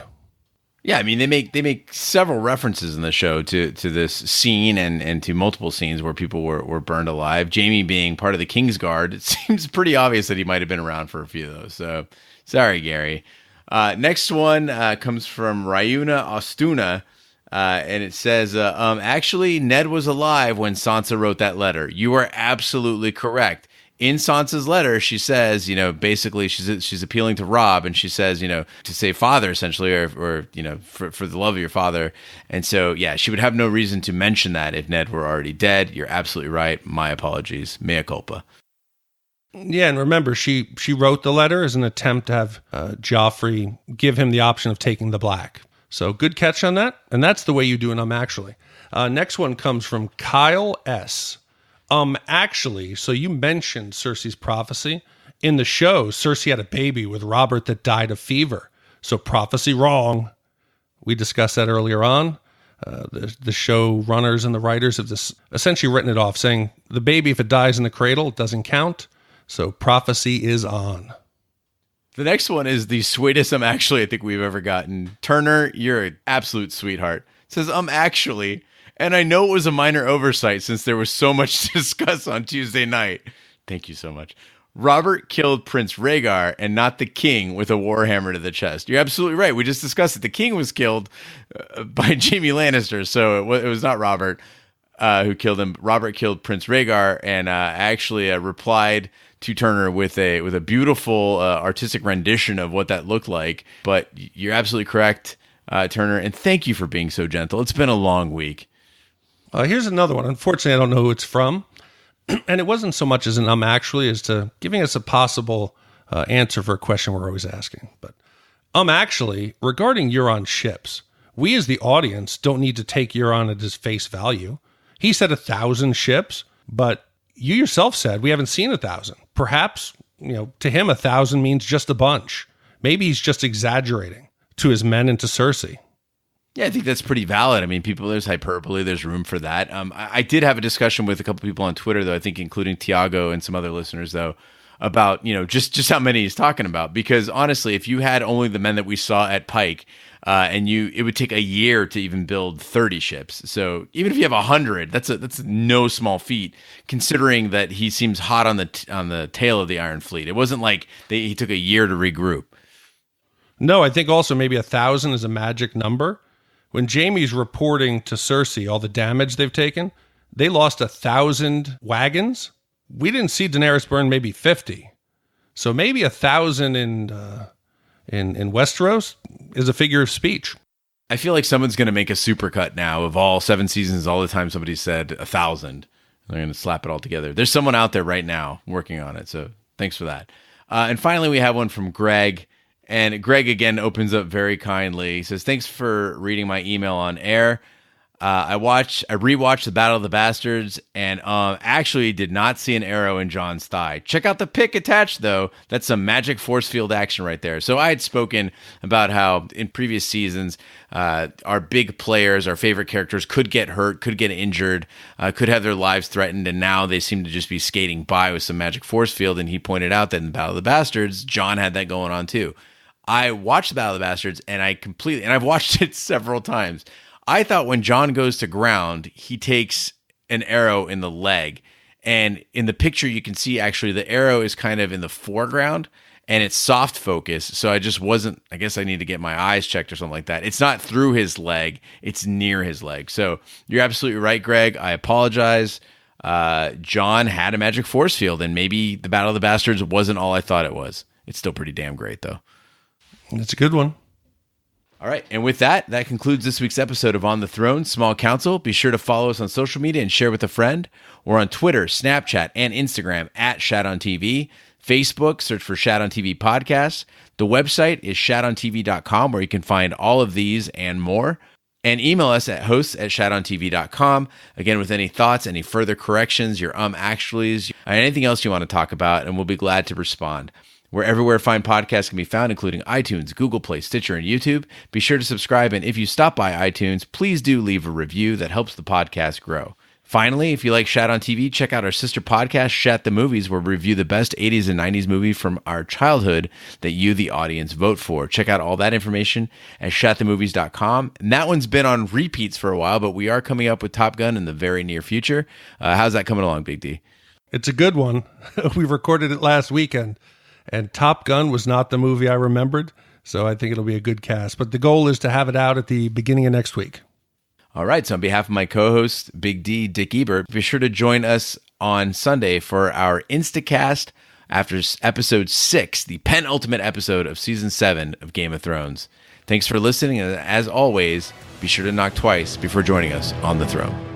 Yeah, I mean, they make several references in the show to this scene and to multiple scenes where people were burned alive. Jaime being part of the Kingsguard, it seems pretty obvious that he might have been around for a few of those. So, sorry, Gary. Next one comes from Ryuna Ostuna, and it says, actually, Ned was alive when Sansa wrote that letter. You are absolutely correct. in Sansa's letter, she says, basically she's appealing to Robb, and she says, to say father, essentially, or for the love of your father. And so, yeah, she would have no reason to mention that if Ned were already dead. You're absolutely right. My apologies. Mea culpa. Yeah, and remember, she wrote the letter as an attempt to have Joffrey give him the option of taking the black. So good catch on that. And that's the way you do an actually. Next one comes from Kyle S. Actually, so you mentioned Cersei's prophecy. In the show, Cersei had a baby with Robert that died of fever. So prophecy wrong. We discussed that earlier on. The show runners and the writers have essentially written it off, saying the baby, if it dies in the cradle, it doesn't count. So prophecy is on. The next one is the sweetest actually I think we've ever gotten. Turner, you're an absolute sweetheart. It says, actually... And I know it was a minor oversight since there was so much to discuss on Tuesday night. Thank you so much. Robert killed Prince Rhaegar and not the king with a warhammer to the chest. You're absolutely right. We just discussed it. The king was killed by Jaime Lannister, so it was not Robert who killed him. Robert killed Prince Rhaegar and actually replied to Turner with a beautiful artistic rendition of what that looked like. But you're absolutely correct, Turner, and thank you for being so gentle. It's been a long week. Here's another one. Unfortunately, I don't know who it's from. And it wasn't so much as an actually as to giving us a possible answer for a question we're always asking. But actually, regarding Euron ships, we as the audience don't need to take Euron at his face value. He said 1,000 ships, but you yourself said we haven't seen 1,000. Perhaps, to him, 1,000 means just a bunch. Maybe he's just exaggerating to his men and to Cersei. Yeah, I think that's pretty valid. I mean, there's hyperbole, there's room for that. I did have a discussion with a couple people on Twitter, though, I think including Tiago and some other listeners, though, about, just how many he's talking about. Because honestly, if you had only the men that we saw at Pike, it would take a year to even build 30 ships. So even if you have 100, that's no small feat, considering that he seems hot on the tail of the Iron Fleet. It wasn't like he took a year to regroup. No, I think also maybe 1,000 is a magic number. When Jaime's reporting to Cersei all the damage they've taken, they lost 1,000 wagons. We didn't see Daenerys burn maybe 50. So maybe 1,000 in Westeros is a figure of speech. I feel like someone's going to make a supercut now of all 7 seasons, all the time somebody said 1,000. They're going to slap it all together. There's someone out there right now working on it, so thanks for that. And finally, we have one from Greg. And Greg, again, opens up very kindly. He says, thanks for reading my email on air. I rewatched The Battle of the Bastards and actually did not see an arrow in Jon's thigh. Check out the pic attached, though. That's some magic force field action right there. So I had spoken about how in previous seasons, our big players, our favorite characters could get hurt, could get injured, could have their lives threatened, and now they seem to just be skating by with some magic force field. And he pointed out that in The Battle of the Bastards, Jon had that going on too. I watched The Battle of the Bastards, and I've watched it several times. I thought when Jon goes to ground, he takes an arrow in the leg. And in the picture, you can see actually the arrow is kind of in the foreground, and it's soft focus. So I guess I need to get my eyes checked or something like that. It's not through his leg, it's near his leg. So you're absolutely right, Greg. I apologize. Jon had a magic force field, and maybe The Battle of the Bastards wasn't all I thought it was. It's still pretty damn great, though. It's a good one. All right. And with that concludes this week's episode of On the Throne, Small Council. Be sure to follow us on social media and share with a friend. We're on Twitter, Snapchat, and Instagram at ShatOnTV. Facebook, search for Shat on TV Podcasts. The website is shatontv.com, where you can find all of these and more. And email us at hosts@shatontv.com. Again, with any thoughts, any further corrections, your actuallys, anything else you want to talk about, and we'll be glad to respond. We're everywhere fine podcasts can be found, including iTunes, Google Play, Stitcher, and YouTube. Be sure to subscribe, and if you stop by iTunes, please do leave a review that helps the podcast grow. Finally, if you like Shat on TV, check out our sister podcast, Shat the Movies, where we review the best 80s and 90s movie from our childhood that you, the audience, vote for. Check out all that information at shatthemovies.com. And that one's been on repeats for a while, but we are coming up with Top Gun in the very near future. How's that coming along, Big D? It's a good one. We recorded it last weekend. And Top Gun was not the movie I remembered, so I think it'll be a good cast. But the goal is to have it out at the beginning of next week. All right, so on behalf of my co-host, Big D, Dick Ebert, be sure to join us on Sunday for our Instacast after episode 6, the penultimate episode of season 7 of Game of Thrones. Thanks for listening, and as always, be sure to knock twice before joining us on the throne.